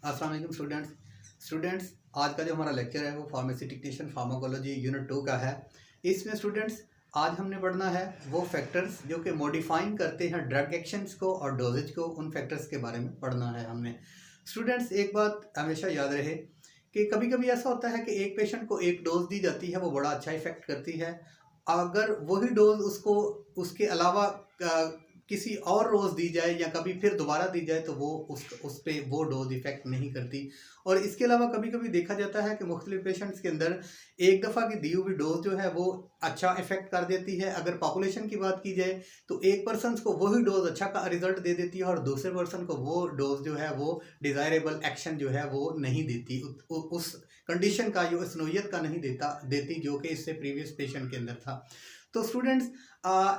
अस्सलाम वालेकुम स्टूडेंट्स आज का जो हमारा लेक्चर है वो फार्मेसी टेक्नीशियन फार्माकोलॉजी यूनिट 2 का है। इसमें स्टूडेंट्स आज हमने पढ़ना है वो फैक्टर्स जो कि मॉडिफाइंग करते हैं ड्रग एक्शंस को और डोजेज को। उन फैक्टर्स के बारे में पढ़ना है हमने। स्टूडेंट्स एक बात हमेशा याद रहे कि कभी कभी ऐसा होता है कि एक पेशेंट को एक डोज दी जाती है, वो बड़ा अच्छा इफेक्ट करती है। अगर वही डोज उसको उसके अलावा किसी और रोज़ दी जाए या कभी फिर दोबारा दी जाए तो वो उस पे वो डोज इफ़ेक्ट नहीं करती। और इसके अलावा कभी कभी देखा जाता है कि मुख्तलिफ पेशेंट्स के अंदर एक दफ़ा की दी हुई डोज जो है वो अच्छा इफेक्ट कर देती है। अगर पॉपुलेशन की बात की जाए तो एक पर्सन को वही डोज अच्छा का रिजल्ट दे देती है और दूसरे पर्सन को वो डोज जो है वो डिज़ायरेबल एक्शन जो है वो नहीं देती, उस कंडीशन का जो उस नोयत का नहीं देती जो कि इससे प्रीवियस पेशेंट के अंदर था। तो स्टूडेंट्स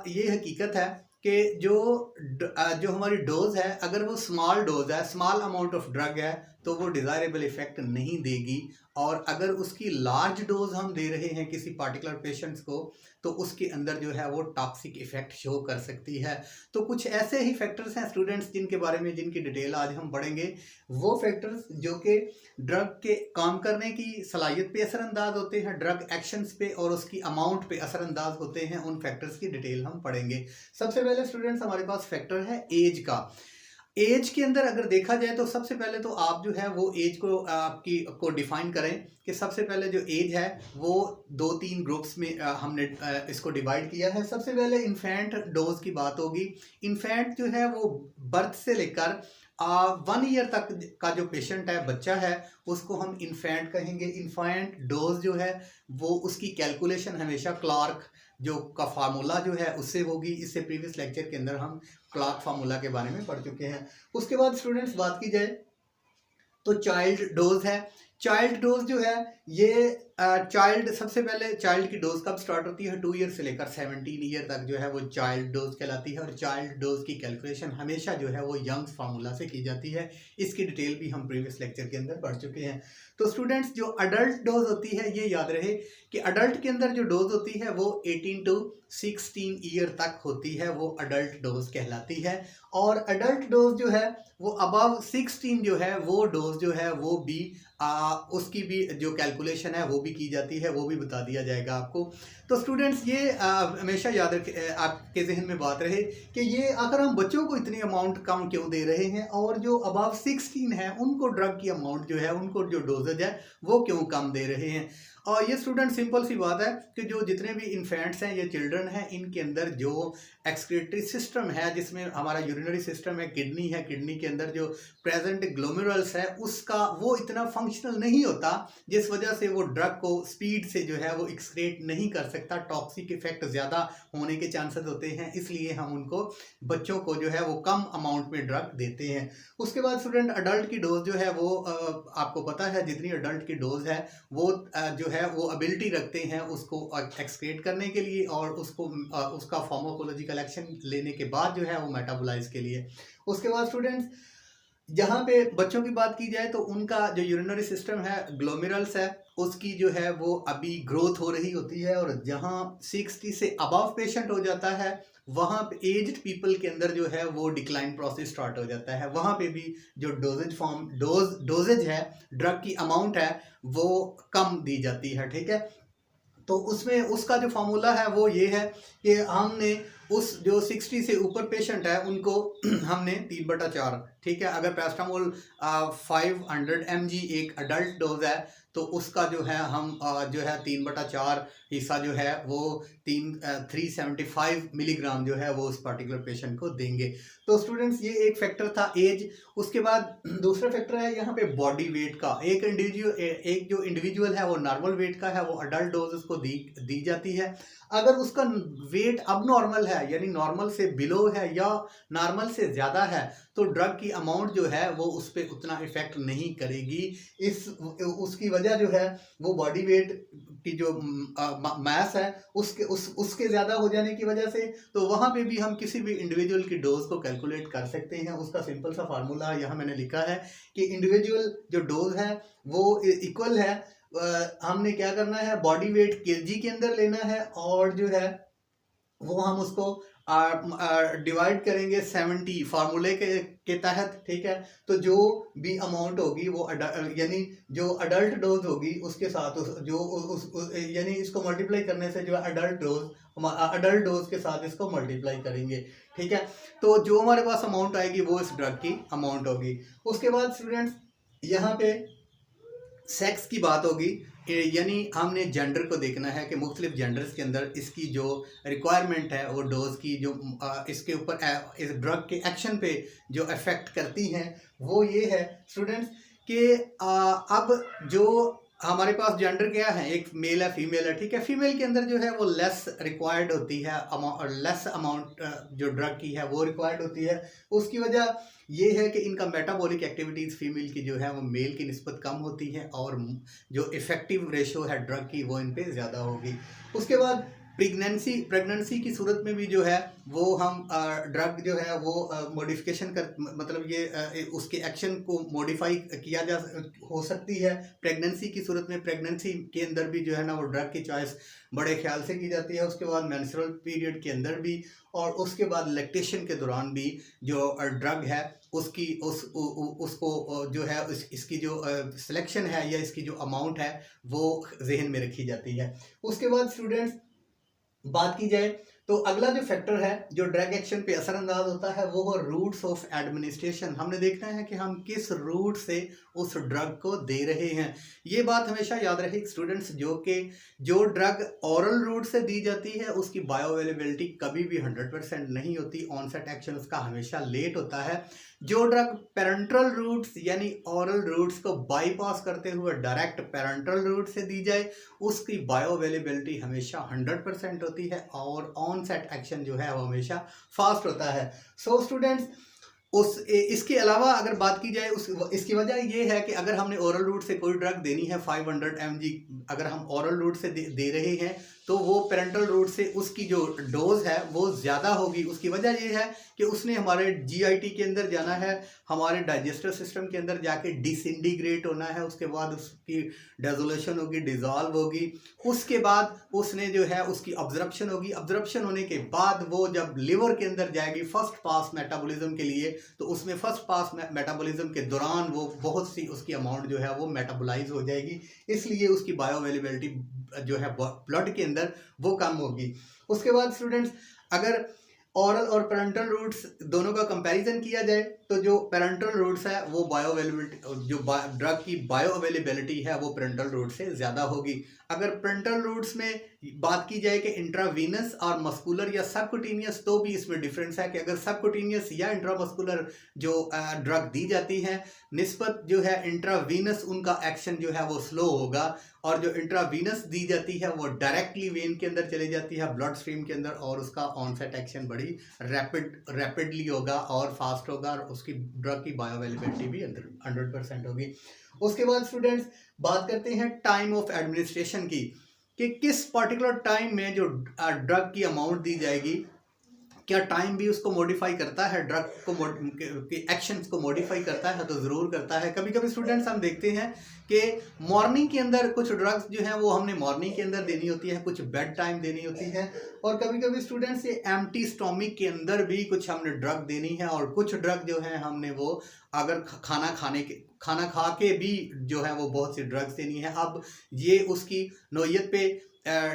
ये हकीकत है कि जो हमारी डोज है, अगर वो स्मॉल डोज है, स्मॉल अमाउंट ऑफ ड्रग है, तो वो डिज़ायरेबल इफेक्ट नहीं देगी। और अगर उसकी लार्ज डोज हम दे रहे हैं किसी पार्टिकुलर पेशेंट्स को तो उसके अंदर जो है वो टॉक्सिक इफेक्ट शो कर सकती है। तो कुछ ऐसे ही फैक्टर्स हैं स्टूडेंट्स जिनके बारे में जिनकी डिटेल आज हम पढ़ेंगे। वो फैक्टर्स जो कि ड्रग के काम करने की सलाहियत पे असरअंदाज होते हैं, ड्रग एक्शंस पे और उसकी अमाउंट पे असरअंदाज होते हैं, उन फैक्टर्स की डिटेल हम पढ़ेंगे। सबसे पहले स्टूडेंट्स हमारे पास फैक्टर है एज का। एज के अंदर अगर देखा जाए तो सबसे पहले तो आप जो है वो एज को आपकी डिफाइन करें कि सबसे पहले जो एज है वो 2-3 ग्रुप्स में हमने इसको डिवाइड किया है। सबसे पहले इन्फेंट डोज की बात होगी। इन्फेंट जो है वो बर्थ से लेकर 1 ईयर तक का जो पेशेंट है, बच्चा है, उसको हम इन्फेंट कहेंगे। इन्फेंट डोज जो है वो उसकी कैलकुलेशन हमेशा क्लार्क जो का फार्मूला जो है उससे होगी। इससे प्रीवियस लेक्चर के अंदर हम क्लार्क फार्मूला के बारे में पढ़ चुके हैं। उसके बाद स्टूडेंट्स बात की जाए तो चाइल्ड डोज है। चाइल्ड डोज जो है ये चाइल्ड सबसे पहले चाइल्ड की डोज कब स्टार्ट होती है? 2 ईयर से लेकर 17 ईयर तक जो है वो चाइल्ड डोज कहलाती है। और चाइल्ड डोज की कैलकुलेशन हमेशा जो है वो यंग्स फार्मूला से की जाती है। इसकी डिटेल भी हम प्रीवियस लेक्चर के अंदर पढ़ चुके हैं। तो स्टूडेंट्स जो अडल्ट डोज होती है ये याद रहे कि अडल्ट के अंदर जो डोज होती है वो 18 to 16 ईयर तक होती है, वो अडल्ट डोज कहलाती है। और अडल्ट डोज जो है वो अबव 16 जो है वो डोज जो है वो भी उसकी भी जो कैलकुलेशन है वो भी की जाती है, वो भी बता दिया जाएगा आपको। तो स्टूडेंट्स ये हमेशा याद रखे, आपके जहन में बात रहे कि ये अगर हम बच्चों को इतनी अमाउंट कम क्यों दे रहे हैं और जो अबव 16 है उनको ड्रग की अमाउंट जो है, उनको जो डोजेज है वो क्यों कम दे रहे हैं। और ये स्टूडेंट सिंपल सी बात है कि जो जितने भी इन्फेंट्स हैं, ये चिल्ड्रन हैं, इनके अंदर जो एक्सक्रीटरी सिस्टम है जिसमें हमारा यूरिनरी सिस्टम है, किडनी है, किडनी के अंदर जो प्रेजेंट ग्लोमेरुलस है उसका वो इतना फंक्शनल नहीं होता, जिस वजह से वो ड्रग को स्पीड से जो है वो एक्सक्रीट नहीं कर सकता। टॉक्सिक इफेक्ट ज़्यादा होने के चांसेस होते हैं, इसलिए हम उनको बच्चों को जो है वो कम अमाउंट में ड्रग देते हैं। उसके बाद स्टूडेंट अडल्ट की डोज जो है वो आपको पता है जितनी अडल्ट की डोज है वो जो है वो एबिलिटी रखते हैं उसको एक्सक्रीट करने के लिए और उसको उसका फार्माकोलॉजिकल एक्शन लेने के बाद जो है वो मेटाबोलाइज के लिए। उसके बाद स्टूडेंट्स जहाँ पे बच्चों की बात की जाए तो उनका जो यूरिनरी सिस्टम है, ग्लोमेरुलस है, उसकी जो है वो अभी ग्रोथ हो रही होती है। और जहाँ 60 से अबव पेशेंट हो जाता है वहाँ पे एज्ड पीपल के अंदर जो है वो डिक्लाइन प्रोसेस स्टार्ट हो जाता है। वहाँ पे भी जो डोजेज है, ड्रग की अमाउंट है वो कम दी जाती है, ठीक है। तो उसमें उसका जो फार्मूला है वो ये है कि हमने उस जो 60 से ऊपर पेशेंट है उनको हमने 3/4, ठीक है, अगर पैरास्टामोल 500 mg एक अडल्ट डोज है तो उसका जो है हम जो है 3/4 हिस्सा जो है वो 375 मिलीग्राम जो है वो उस पर्टिकुलर पेशेंट को देंगे। तो स्टूडेंट्स ये एक फैक्टर था एज। उसके बाद दूसरा फैक्टर है यहाँ पे बॉडी वेट का। एक जो इंडिविजुअल है वो नॉर्मल वेट का है, वो अडल्ट डोज उसको दी जाती है। अगर उसका वेट अब नॉर्मल है यानी नॉर्मल से बिलो है या नॉर्मल से ज़्यादा है तो ड्रग की अमाउंट जो है वो उस पर उतना इफेक्ट नहीं करेगी। उसकी वजह जो है वो बॉडी वेट की जो मास है उसके ज़्यादा हो जाने की वजह से। तो वहाँ पे भी हम किसी भी इंडिविजुअल की डोज को कैलकुलेट कर सकते हैं। उसका सिंपल सा फार्मूला यहाँ मैंने लिखा है कि इंडिविजुअल जो डोज है वो इक्वल है, हमने क्या करना है, बॉडी वेट केजी के अंदर लेना है और जो है वो हम उसको डिवाइड करेंगे 70 फार्मूले के तहत, ठीक है। तो जो भी अमाउंट होगी वो यानी जो अडल्ट डोज होगी उसके साथ यानी इसको मल्टीप्लाई करने से जो अडल्ट डोज के साथ इसको मल्टीप्लाई करेंगे, ठीक है। तो जो हमारे पास अमाउंट आएगी वो इस ड्रग की अमाउंट होगी। उसके बाद स्टूडेंट्स यहाँ पे सेक्स की बात होगी, यानी हमने जेंडर को देखना है कि मुख्तलिफ जेंडर्स के अंदर इसकी जो रिक्वायरमेंट है वो डोज की जो इसके ऊपर इस ड्रग के एक्शन पे जो अफेक्ट करती हैं वो ये है स्टूडेंट्स कि अब जो हमारे पास जेंडर क्या है, एक मेल है फीमेल है, ठीक है। फीमेल के अंदर जो है वो लेस रिक्वायर्ड होती है, लेस अमाउंट जो ड्रग की है वो रिक्वायर्ड होती है। उसकी वजह ये है कि इनका मेटाबॉलिक एक्टिविटीज़ फीमेल की जो है वो मेल की निस्बत कम होती है और जो इफ़ेक्टिव रेशो है ड्रग की वो इन पे ज़्यादा होगी। उसके बाद प्रेगनेंसी की सूरत में भी जो है वो हम ड्रग जो है वो मॉडिफिकेशन कर मतलब ये उसके एक्शन को मॉडिफाई किया हो सकती है प्रेगनेंसी की सूरत में। प्रेगनेंसी के अंदर भी जो है ना वो ड्रग की चॉइस बड़े ख्याल से की जाती है। उसके बाद मेंस्ट्रुअल पीरियड के अंदर भी और उसके बाद लैक्टेशन के दौरान भी जो ड्रग है उसकी उसको जो है इसकी जो सिलेक्शन है या इसकी जो अमाउंट है वो जहन में रखी जाती है। उसके बाद स्टूडेंट्स बात की जाए तो अगला जो फैक्टर है जो ड्रग एक्शन पे असरअंदाज होता है वो रूट्स ऑफ एडमिनिस्ट्रेशन। हमने देखना है कि हम किस रूट से उस ड्रग को दे रहे हैं। ये बात हमेशा याद रहे स्टूडेंट्स, जो ड्रग ओरल रूट से दी जाती है उसकी बायो अवेलेबिलिटी कभी भी 100% नहीं होती, ऑनसेट एक्शन उसका हमेशा लेट होता है। जो ड्रग पेरेंट्रल रूट्स यानी ओरल रूट्स को बाईपास करते हुए डायरेक्ट पेरेंट्रल रूट से दी जाए उसकी बायो अवेलेबिलिटी हमेशा 100% होती है और ऑनसेट एक्शन जो है वो हमेशा फास्ट होता है। सो स्टूडेंट्स इसके अलावा अगर बात की जाए इसकी वजह ये है कि अगर हमने ओरल रूट से कोई ड्रग देनी है 500 mg अगर हम ओरल रूट से दे रहे हैं तो वो पेरेंटल रूट से उसकी जो डोज है वो ज़्यादा होगी। उसकी वजह ये है कि उसने हमारे जीआईटी के अंदर जाना है, हमारे डाइजेस्टिव सिस्टम के अंदर जाके डिसइंटीग्रेट होना है, उसके बाद उसकी डेजोलेशन होगी, डिज़ोल्व होगी, उसके बाद उसने जो है उसकी ऑब्जर्प्शन होगी, ऑब्जर्प्शन होने के बाद वो जब लिवर के अंदर जाएगी फर्स्ट पास मेटाबॉलिज्म के लिए तो उसमें फर्स्ट पास मेटाबॉलिज्म के दौरान वो बहुत सी उसकी अमाउंट जो है वो मेटाबोलाइज हो जाएगी, इसलिए उसकी बायो अवेलेबिलिटी जो है ब्लड के अंदर वो कम होगी। उसके बाद स्टूडेंट्स अगर ओरल और पेरेंटल रूट्स दोनों का कंपैरिजन किया जाए तो जो पेरेंटल रूट्स है वो बायो अवेलेबिलिटी जो ड्रग की बायो अवेलेबिलिटी है वो पेरेंटल रूट से ज़्यादा होगी। अगर पेरेंटल रूट्स में बात की जाए कि इंट्रावीनस और मस्कुलर या सबकुटेनियस तो भी इसमें डिफरेंस है कि अगर सबकुटेनियस या इंट्रामस्कुलर जो ड्रग दी जाती है निस्बत जो है इंट्रावीनस उनका एक्शन जो है वो स्लो होगा और जो इंट्रावीनस दी जाती है वो डायरेक्टली वेन के अंदर चली जाती है ब्लड स्ट्रीम के अंदर और उसका ऑनसेट एक्शन बड़ी रैपिडली होगा और फास्ट होगा और उसकी ड्रग की बायो अवेलेबिलिटी भी 100% होगी। उसके बाद स्टूडेंट्स बात करते हैं टाइम ऑफ एडमिनिस्ट्रेशन की कि किस पर्टिकुलर टाइम में जो ड्रग की अमाउंट दी जाएगी क्या टाइम भी उसको मॉडिफाई करता है, ड्रग को एक्शंस को मॉडिफाई करता है? तो ज़रूर करता है। कभी कभी स्टूडेंट्स हम देखते हैं कि मॉर्निंग के अंदर कुछ ड्रग्स जो हैं वो हमने मॉर्निंग के अंदर देनी होती है, कुछ बेड टाइम देनी होती है और कभी कभी स्टूडेंट्स ये एम्प्टी स्टोमिक के अंदर भी कुछ हमने ड्रग देनी है और कुछ ड्रग जो है हमने वो अगर खाना खा के भी जो है वो बहुत सी ड्रग्स देनी है। अब ये उसकी नौयत पे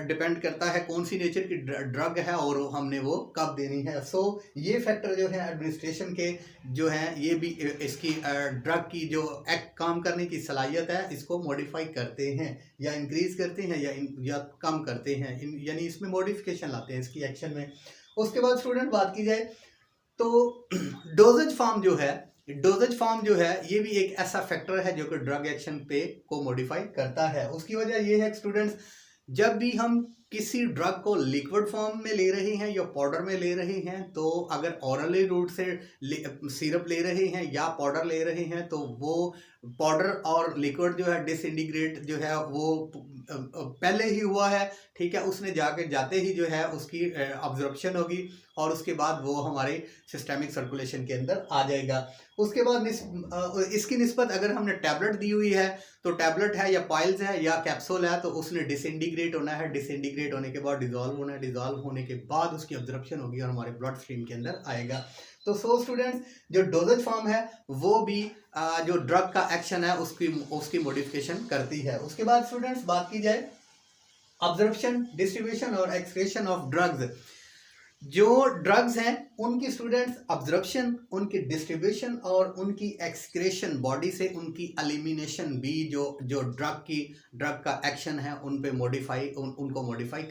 डिपेंड करता है कौन सी नेचर की ड्रग है और हमने वो कब देनी है। सो ये फैक्टर जो है एडमिनिस्ट्रेशन के जो हैं ये भी इसकी ड्रग की जो काम करने की सलाहियत है इसको मॉडिफाई करते हैं या इंक्रीज करते हैं या कम करते हैं, यानी इसमें मॉडिफिकेशन लाते हैं इसकी एक्शन में। उसके बाद स्टूडेंट बात की जाए तो डोजेज फॉर्म जो है ये भी एक ऐसा फैक्टर है जो कि ड्रग एक्शन पे को मॉडिफाई करता है। उसकी वजह ये है स्टूडेंट्स जब भी हम किसी ड्रग को लिक्विड फॉर्म में ले रहे हैं या पाउडर में ले रहे हैं तो अगर ओरली रूट से सिरप ले रहे हैं या पाउडर ले रहे हैं तो वो पाउडर और लिक्विड जो है डिसइंटीग्रेट जो है वो पहले ही हुआ है, ठीक है। उसने जाते ही जो है उसकी ऑब्जर्प्शन होगी और उसके बाद वो हमारे सिस्टेमिक सर्कुलेशन के अंदर आ जाएगा। उसके बाद इसकी निस्बत अगर हमने टैबलेट दी हुई है तो टैबलेट है या पाइल्स है या कैप्सूल है तो उसने डिसइंटीग्रेट होना है, डिसइंटीग्रेट एक्सक्रिएट होने के बाद डिजॉल्व होना है, डिजॉल्व होने के बाद उसकी अब्जॉर्प्शन होगी और हमारे ब्लड स्ट्रीम के अंदर आएगा। तो सो स्टूडेंट्स, जो डोजेज फॉर्म है वो भी जो ड्रग का एक्शन है उसकी मॉडिफिकेशन करती है। उसके बाद स्टूडेंट्स बात की जाए अब्जॉर्प्शन, डिस्ट्रीब्यूशन और एक्सक्रीशन ऑफ ड्रग्स। जो ड्रग्स हैं उनकी स्टूडेंट्स अब्जॉर्प्शन, उनकी डिस्ट्रीब्यूशन और उनकी एक्सक्रेशन, बॉडी से उनकी एलिमिनेशन भी जो ड्रग का एक्शन है उन पे उनको मॉडिफाई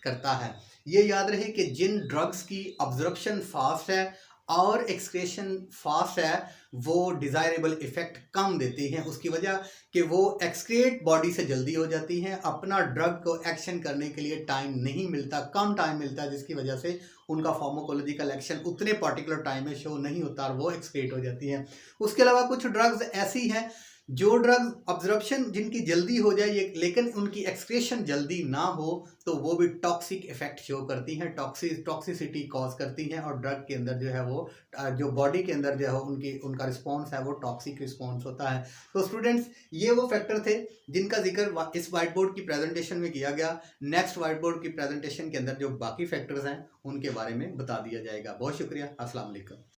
करता है। ये याद रहे कि जिन ड्रग्स की अब्जॉर्प्शन फास्ट है और एक्सक्रेशन फास्ट है वो डिज़ायरेबल इफ़ेक्ट कम देती हैं, उसकी वजह कि वो एक्सक्रेट बॉडी से जल्दी हो जाती हैं, अपना ड्रग को एक्शन करने के लिए टाइम नहीं मिलता, कम टाइम मिलता है, जिसकी वजह से उनका फार्माकोलॉजिकल एक्शन उतने पर्टिकुलर टाइम में शो नहीं होता और वो एक्सक्रेट हो जाती हैं। उसके अलावा कुछ ड्रग्स ऐसी हैं जो ड्रग्स अब्जॉर्प्शन जिनकी जल्दी हो जाए लेकिन उनकी एक्सक्रेशन जल्दी ना हो तो वो भी टॉक्सिक इफेक्ट शो करती हैं, टॉक्सिसिटी कॉज करती हैं और ड्रग के अंदर जो है वो जो बॉडी के अंदर जो है उनका रिस्पॉन्स है वो टॉक्सिक रिस्पॉन्स होता है। तो स्टूडेंट्स, ये वो फैक्टर थे जिनका जिक्र इस वाइट बोर्ड की प्रेजेंटेशन में किया गया। नेक्स्ट वाइट बोर्ड की प्रेजेंटेशन के अंदर जो बाकी फैक्टर्स हैं उनके बारे में बता दिया जाएगा। बहुत शुक्रिया। अस्सलाम वालेकुम।